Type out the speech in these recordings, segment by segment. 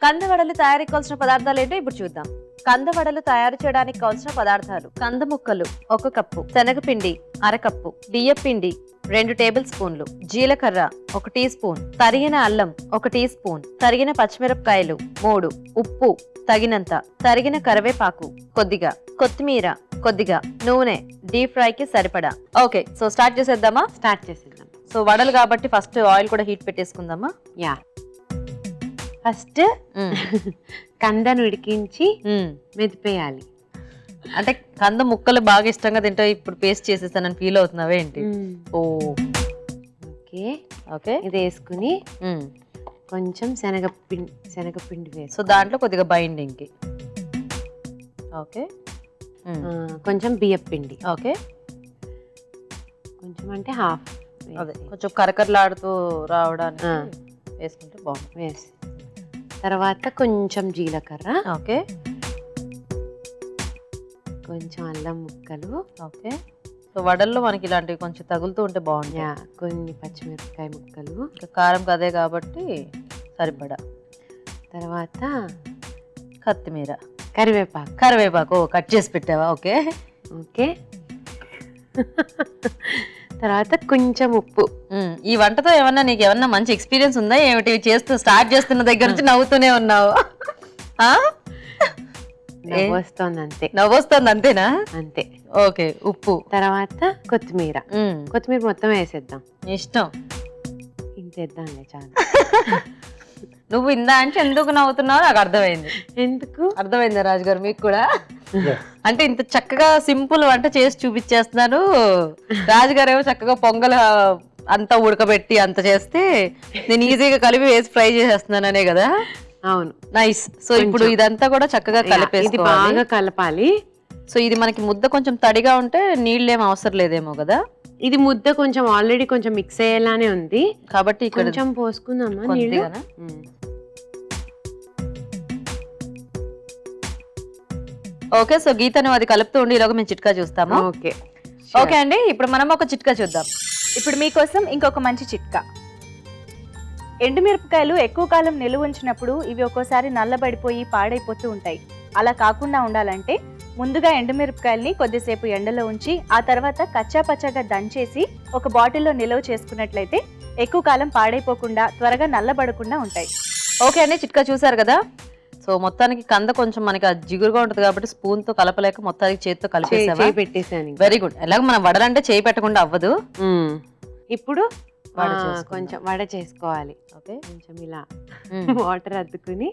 కందవడలు తయారీకి కావాల్సిన పదార్థాలు ఏంటో ఇప్పుడు చూద్దాం. కందవడలు తయారు చేయడానికి కావాల్సిన పదార్థాలు: కంద ముక్కలు 1 కప్పు, శనగపిండి 1/2 కప్పు, బియ్యపిండి 2 టేబుల్ స్పూన్లు, జీలకర్ర 1 టీ స్పూన్, తరిగిన అల్లం 1 టీ స్పూన్, తరిగిన పచ్చిమిరపకాయలు 3, ఉప్పు తగినంత, తరిగిన కరివేపాకు కొద్దిగా, కొత్తిమీర కొద్దిగా, నూనె డీప్ ఫ్రై కి సరిపడా. ఓకే, సో స్టార్ట్ చేసేద్దామా? స్టార్ట్ చేసేద్దాం. సో వడలు కాబట్టి ఫస్ట్ ఆయిల్ కూడా హీట్ పెట్టేసుకుందామా? యా, ఫస్ట్ కందను ఉడికించి మెదిపేయాలి. అంటే కంద ముక్కలు బాగా ఇష్టంగా తింటా, ఇప్పుడు పేస్ట్ చేసేసానని ఫీల్ అవుతున్నావే ఏంటి? ఓ ఓకే ఓకే, ఇది వేసుకుని కొంచెం శనగపిండి వేసి, సో దాంట్లో కొద్దిగా బైండింగ్ కి. ఓకే, కొంచెం బియ్యపిండి, ఓకే, కొంచెం అంటే హాఫ్, అదే కొంచెం కరకరలాడుతూ రావడానికి వేసుకుంటే బాగుంటుంది. వేసి తర్వాత కొంచెం జీలకర్ర, ఓకే, కొంచెం అల్లం ముక్కలు, ఓకే. సో వడల్లో మనకి ఇలాంటివి కొంచెం తగులుతూ ఉంటే బాగుంటుంది. కొన్ని పచ్చిమిరపకాయ ముక్కలు, ఇంకా కారం కదే కాబట్టి సరిపడా. తర్వాత కొత్తిమీర, కరివేపాకు కట్ చేసి పెట్టావా? Okay okay. తర్వాత కొంచెం ఉప్పు. ఈ వంటతో ఏమన్నా నీకు ఏమన్నా మంచి ఎక్స్పీరియన్స్ ఉందా ఏమిటి? స్టార్ట్ చేస్తున్న దగ్గర నుంచి నవ్వుతూనే ఉన్నావు. నవ్వొస్తుంది అంతే. నవ్వొస్తుంది అంతేనా? అంతే. ఓకే, ఉప్పు, తర్వాత కొత్తిమీర మొత్తం వేసేద్దాం. ఇష్టం ఇంతేద్దాంలే, చాలు. నువ్వు ఇందా అంటే ఎందుకు నవ్వుతున్నావు నాకు అర్థమైంది. ఎందుకు అర్థమైందా రాజుగారు మీకు కూడా? అంటే ఇంత చక్కగా సింపుల్ వంట చేసి చూపించేస్తున్నాను, రాజుగారు ఏమో చక్కగా పొంగల్ అంతా ఉడకబెట్టి అంత చేస్తే నేను ఈజీగా కలిపి వేసి ఫ్రై చేసేస్తున్నాను అనే కదా? అవును, నైస్. సో ఇప్పుడు ఇదంతా కూడా చక్కగా కలిపేసి బాగా కలపాలి. సో ఇది మనకి ముద్ద కొంచెం తడిగా ఉంటే నీళ్ళు ఏం అవసరం లేదేమో కదా? ఇది ముద్ద కొంచెం ఆల్రెడీ కొంచెం మిక్స్ అయ్యేలానే ఉంది కాబట్టి ఇక్కడ కొంచెం పోసుకుందామా నీళ్ళు? ఓకే, సో గీత నువ్వు అది కలుపుతూ ఉండి ఈలోగా మేము చిట్కా చూస్తాము. ఓకే ఓకే అండి, ఇప్పుడు మనం ఒక చిట్కా చూద్దాం. ఇప్పుడు మీకోసం ఇంకొక మంచి చిట్కా. ఎండుమిరపకాయలు ఎక్కువ కాలం నిలువ ఉంచినప్పుడు ఇవి ఒక్కోసారి నల్లబడిపోయి పాడైపోతూ ఉంటాయి. అలా కాకుండా ఉండాలంటే ముందుగా ఎండుమిరపకాయల్ని కొద్దిసేపు ఎండలో ఉంచి ఆ తర్వాత కచ్చా పచ్చగా దంచేసి ఒక బాటిల్లో నిల్వ చేసుకున్నట్లయితే ఎక్కువ కాలం పాడైపోకుండా త్వరగా నల్లబడకుండా ఉంటాయి. ఓకే అండి, చిట్కా చూసారు కదా? సో మొత్తానికి కంద కొంచెం మనకి జిగురుగా ఉంటుంది కాబట్టి స్పూన్ తో కలపలేక మొత్తానికి చేతితో కలిపేసావా? పెట్టేసాను. Very good. ఎలాగ మనం వడలంటే చేయి పెట్టకుండా అవ్వదు. ఇప్పుడు కొంచెం వడ చేసుకోవాలి. ఓకే, కొంచెం ఇలా వాటర్ అద్దుకుని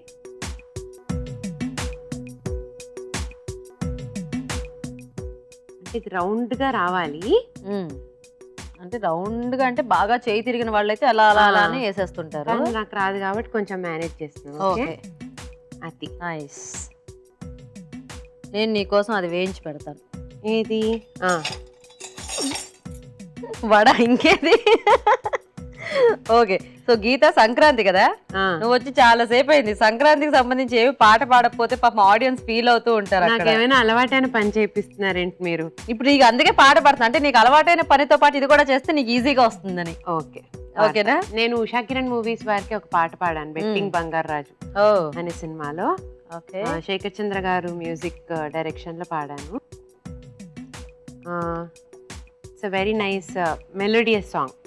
ఇది రౌండ్ గా రావాలి. అంటే రౌండ్ గా అంటే బాగా చేయి తిరిగిన వాళ్ళైతే అలా అలా అలానే వేసేస్తుంటారు. నాకు రాదు కాబట్టి కొంచెం మేనేజ్ చేస్తున్నాను. ఓకే, అది నైస్. నేను నీకోసం అది వేయించి పెడతాను. ఏది? వడ ఇంకేది? ఓకే, సో గీత సంక్రాంతి కదా, నువ్వు వచ్చి చాలా సేపు అయింది. సంక్రాంతికి సంబంధించి ఏమి పాట పాడకపోతే పాపం ఆడియన్స్ ఫీల్ అవుతూ ఉంటారు. నాకేమైనా అలవాటైన పని చేపిస్తున్నారేంటి మీరు? ఇప్పుడు నీకు అందుకే పాట పాడుతున్నా, అంటే నీకు అలవాటైన పనితో పాటు ఇది కూడా చేస్తే నీకు ఈజీగా వస్తుందని. ఓకే, ఓకేనా? నేను ఉషా కిరణ్ మూవీస్ వారికి ఒక పాట పాడాను, బెట్టింగ్ బంగారు రాజు అనే సినిమాలో. ఓకే, శేఖర్ చంద్ర గారు మ్యూజిక్ డైరెక్షన్ లో పాడాను. It's a very nice melodious song.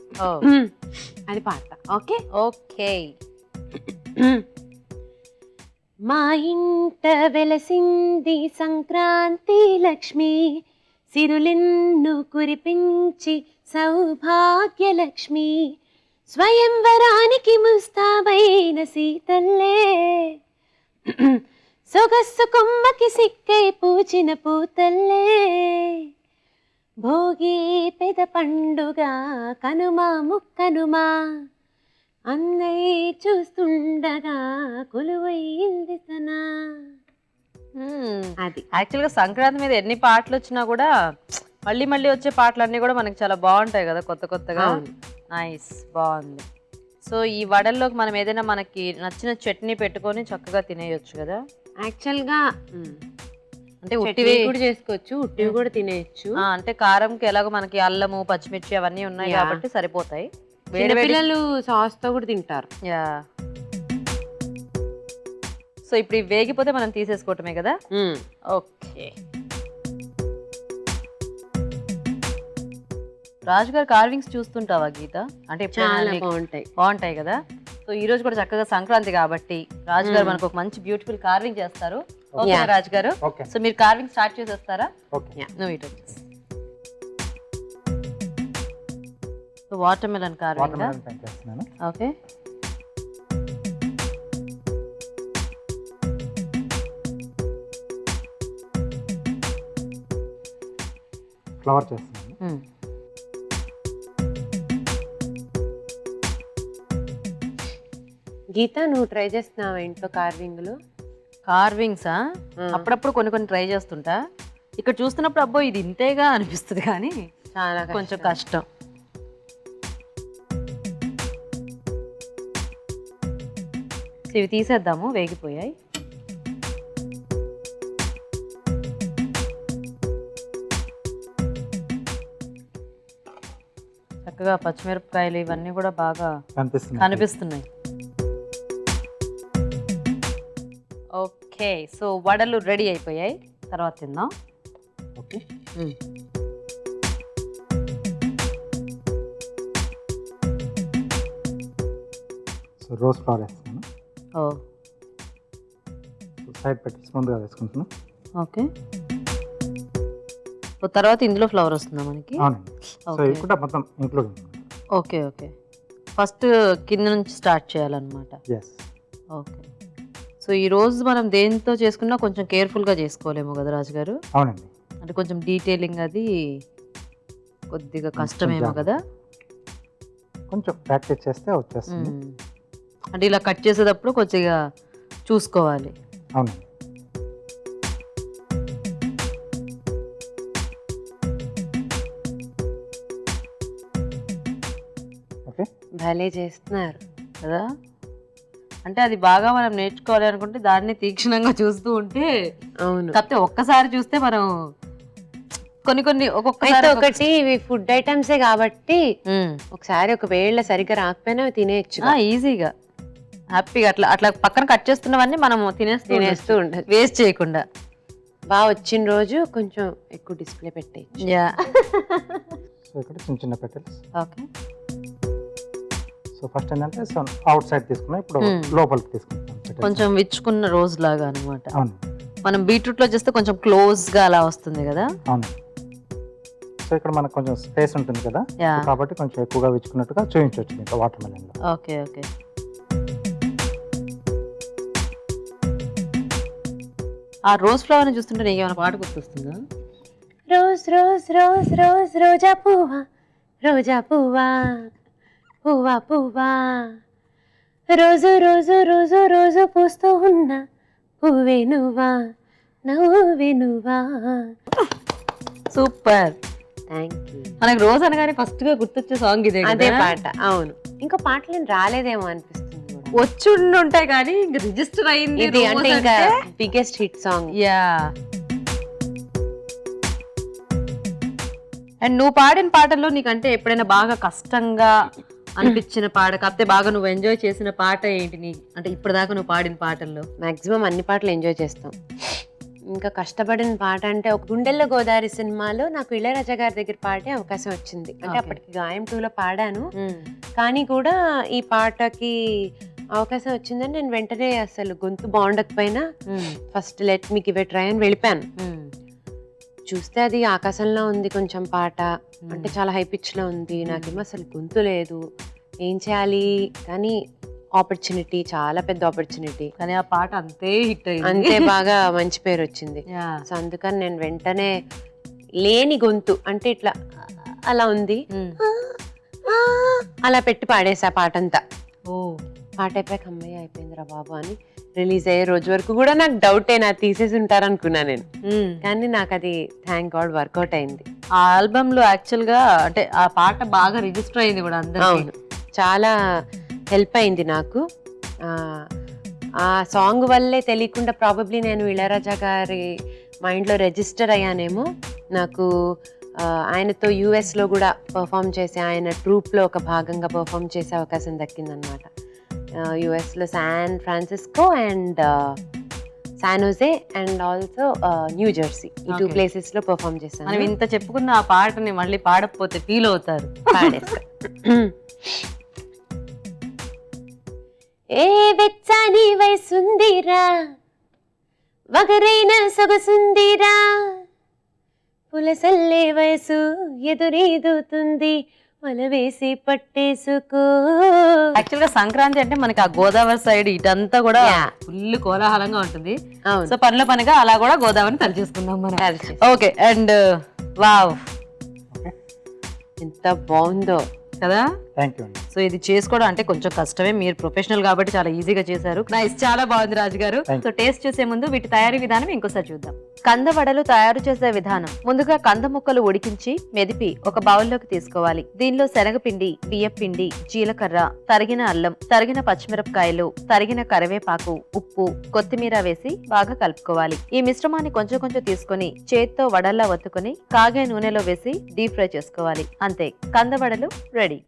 అది పాట. Okay okay. మా ఇంట వెలసింది సంక్రాంతి లక్ష్మి, సిరులెన్ను కురిపించి సౌభాగ్యలక్ష్మి, స్వయంవరానికి ముస్తాబైన సీతల్లే, సొగస్సు కొమ్మకి సిక్కై పూచిన పూతల్లే, భోగి పెద పండుగ కనుమా ముక్కనుమా, అందై చూస్తుండగా కొలువైంది తనా. అది యాక్చువల్ గా సంక్రాంతి మీద ఎన్ని పాటలు వచ్చినా కూడా మళ్ళీ మళ్ళీ వచ్చే పాటలన్నీ కూడా మనకి చాలా బాగుంటాయి కదా, కొత్త కొత్తగా. నైస్, బాగుంది. సో ఈ వడల్లోకి మనం ఏదైనా మనకి నచ్చిన చట్నీ పెట్టుకొని చక్కగా తినేయొచ్చు కదా. యాక్చువల్ గా అంటే ఉట్టివి కూడా చేసుకోవచ్చు, ఉట్టివి కూడా తినేయచ్చు. అంటే కారంకి ఎలాగో మనకి అల్లము పచ్చిమిర్చి అవన్నీ ఉన్నాయి కాబట్టి సో ఇప్పుడు ఇవి వేగిపోతే మనం తీసేసుకోవటమే కదా. ఓకే, రాజు గారు కార్వింగ్స్ చూస్తుంటావా గీత? అంటే చాలా బాగుంటాయి కదా. సో ఈ రోజు కూడా చక్కగా సంక్రాంతి కాబట్టి రాజు గారు మనకు ఒక మంచి బ్యూటిఫుల్ కార్వింగ్ చేస్తారు. ఓకే రాజు గారు, సో మీరు కార్వింగ్ స్టార్ట్ చేసేస్తారా? నువ్వు ఇటు water melon carving. Okay, flower చేస్తున్నాను. గీత, నువ్వు ట్రై చేస్తున్నావా ఇంట్లో కార్వింగ్లు? కార్వింగ్సా? అప్పుడప్పుడు కొన్ని ట్రై చేస్తుంటా. ఇక్కడ చూస్తున్నప్పుడు అబ్బో ఇది ఇంతేగా అనిపిస్తుంది, కానీ చాలా కొంచెం కష్టం. ఇవి తీసేద్దాము, వేగిపోయాయి. చక్కగా పచ్చిమిరపకాయలు ఇవన్నీ కూడా బాగా కనిపిస్తున్నాయి. ఓకే, సో వడలు రెడీ అయిపోయాయి, తర్వాత తిందాం. ఓకే, సో రోజ్ ఫ్లవర్ వేస్తున్నాను. సైడ్ పెట్టి స్పూన్గా వేసుకుంటున్నాను. ఓకే, తర్వాత ఇందులో ఫ్లవర్ వస్తుందా మనకి? అవునండి, సో ఇది కూడా మొత్తం ఇంక్లూడింగ్. ఓకే ఓకే, ఫస్ట్ కింద నుంచి స్టార్ట్ చేయాలన్నమాట. ఎస్. ఓకే, సో ఈ రోజు మనం దేంతో చేసుకున్నా కొంచెం కేర్ఫుల్గా చేసుకోలేము కదా రాజు గారు? అవునండి, అంటే కొంచెం డీటెయిలింగ్ అది కొద్దిగా కష్టమేమో కదా. కొంచెం ప్రాక్టీస్ చేస్తే వచ్చేస్తుంది. అంటే ఇలా కట్ చేసేటప్పుడు కొద్దిగా చూసుకోవాలి. అవునండి. ఓకే, భలే చేస్తున్నారు కదా. అంటే అది బాగా మనం నేర్చుకోవాలి అనుకుంటే దాన్ని తీక్షణంగా చూస్తూ ఉంటే. అవును, కాకపోతే ఒక్కసారి చూస్తే మనం ఒక్కొక్కసారి ఒకటి ఇవి ఫుడ్ ఐటమ్సే కాబట్టి ఒకసారి ఒకవేళ సరిగ్గా రాకపోయినా తినేయచ్చు ఈజీగా, హ్యాపీగా. అట్లా అట్లా పక్కన కట్ చేస్తున్నవన్నీ మనం తినేస్తూ ఉండదు, వేస్ట్ చేయకుండా. బాగా వచ్చిన రోజు కొంచెం ఎక్కువ డిస్ప్లే పెట్టేయచ్చు. యా, సో ఇక్కడ చిన్న చిన్న పెటల్స్. ఓకే, సో ఫస్ట్ ఏంటంటే సో అవుట్ సైడ్ తీసుకున్నాం, ఇప్పుడు లోపలికి తీసుకుంటాం. కొంచెం విచ్చుకున్న రోజ్ లాగా అనమాట. అవును, మనం బీట్రూట్ లో చేస్తే కొంచెం క్లోజ్ గా అలా వస్తుంది కదా. అవును, సో ఇక్కడ మనకు కొంచెం స్పేస్ ఉంటుంది కదా, కాబట్టి కొంచెం ఎక్కువగా విచ్చుకున్నట్టుగా చూపించవచ్చు ఇంకా వాటర్ మెలన్ లో. ఓకే ఓకే, ఆ రోజ్ ఫ్లవర్ ని చూస్తుంటే నీకు ఏమైనా పాట గుర్తొస్తుందా? రోజ్ రోజ్ రోజ్ రోజ్ రోజా పువ్వా, రోజా పువ్వా, పువ్వా పువ్వా, రోజు రోజు రోజు రోజు పూస్తూ ఉన్నా పువ్వే నువ్వా, నవ్వే నువ్వా. Super, thank you. మనకి రోజు అనగానే ఫస్ట్ గా గుర్తొచ్చే సాంగ్ ఇదే, అదే పాట. అవును, ఇంకా పాటలు రాలేదేమో అనిపిస్తుంది. వచ్చి ఉంటాయి కానీ ఇంకా రిజిస్టర్ అయింది ఇది అంటే ఇంకా biggest hit song. Yeah, and నువ్వు పాడిన పాటల్లో నీకంటే ఎప్పుడైనా బాగా కష్టంగా అనిపించిన పాట, కాకపోతే బాగా నువ్వు ఎంజాయ్ చేసిన పాట ఏంటి నీ? అంటే ఇప్పటిదాకా నువ్వు పాడిన పాటల్లో మాక్సిమం అన్ని పాటలు ఎంజాయ్ చేస్తాం. ఇంకా కష్టపడిన పాట అంటే ఒక గుండెల్లో గోదావరి సినిమాలో నాకు ఇళయరాజా గారి దగ్గర పాడే అవకాశం వచ్చింది. అంటే అప్పటికి గాయం 2లో పాడాను, కానీ కూడా ఈ పాటకి అవకాశం వచ్చిందని నేను వెంటనే అసలు గొంతు బాగుండకపోయినా first let me give a try అని వెళ్ళిపోయాను. చూస్తే అది ఆకాశంలో ఉంది కొంచెం పాట, అంటే చాలా హై పిచ్ లో ఉంది. నాకేమో అసలు గొంతు లేదు, ఏం చేయాలి, కానీ ఆపర్చునిటీ, చాలా పెద్ద ఆపర్చునిటీ. కానీ ఆ పాట అంతే హిట్ అయింది, అంతే బాగా మంచి పేరు వచ్చింది. సో అందుకని నేను వెంటనే లేని గొంతు అంటే ఇట్లా అలా ఉంది అలా పెట్టి పాడేసా పాట అంతా. పాట అయిపోయాక అమ్మయ్య అయిపోయిందిరా బాబు అని రిలీజ్ అయ్యే రోజు వరకు కూడా నాకు డౌటే, నాకు తీసేసి ఉంటారనుకున్నా నేను. కానీ నాకు అది థ్యాంక్ గాడ్ వర్కౌట్ అయింది. ఆ ఆల్బమ్ లో యాక్చువల్ గా అంటే ఆ పాట బాగా రిజిస్టర్ అయింది కూడా అందరికీ. అవును, చాలా హెల్ప్ అయింది నాకు. ఆ సాంగ్ వల్లే తెలియకుండా ప్రాబబ్లీ నేను ఇళయరాజా గారి మైండ్లో రిజిస్టర్ అయ్యానేమో. నాకు ఆయనతో యుఎస్లో కూడా పర్ఫామ్ చేసి ఆయన ట్రూప్లో ఒక భాగంగా పర్ఫామ్ చేసే అవకాశం దక్కిందనమాట. యుఎస్లో San Francisco and San Jose and also new Jersey ఈ 2 Okay. ప్లేసెస్ లో పర్ఫామ్ చేశాను. మనం ఇంత చెప్పుకున్న ఆ పాటని మళ్ళీ పాడకపోతే ఫీల్ అవుతారు. పాడేస్తా. ఏ వెచ్చని వయసుందిరా, వగరైన సొగసుందిరా, పులసల్లే వయసు ఎదురీదుతుంది, వలవేసి పట్టేసుకో. యాక్చువల్ గా సంక్రాంతి అంటే మనకి ఆ గోదావరి సైడ్ ఇటంతా కూడా Yeah. ఫుల్ కోలాహలంగా ఉంటుంది. అవును. సో పనిలో పనిగా అలా కూడా గోదావరిని తరిచేసుకుందాం మనం. కలిసి. ఓకే అండ్ వావ్ ఎంత బాగుందో కదా. థ్యాంక్ యూ అండి. సో ఇది చేసుకోవడం అంటే కొంచెం కష్టమే, మీరు ప్రొఫెషనల్ కాబట్టి చాలా ఈజీగా చేశారు. నైస్, చాలా బాగుంది రాజు గారు. Thank you. సో టేస్ట్ చూసే ముందు వీటి తయారీ విధానం ఇంకోసారి చూద్దాం. కంద వడలు తయారు చేసే విధానం: ముందుగా కంద ముక్కలు ఉడికించి మెదిపి ఒక బౌల్లోకి తీసుకోవాలి. దీనిలో శనగపిండి, బియ్యపిండి, జీలకర్ర, తరిగిన అల్లం, తరిగిన పచ్చిమిరపకాయలు, తరిగిన కరివేపాకు, ఉప్పు, కొత్తిమీర వేసి బాగా కలుపుకోవాలి. ఈ మిశ్రమాన్ని కొంచెం కొంచెం తీసుకొని చేత్తో వడల్లా ఒత్తుకొని కాగే నూనెలో వేసి డీప్ ఫ్రై చేసుకోవాలి. అంతే, కంద వడలు రెడీ.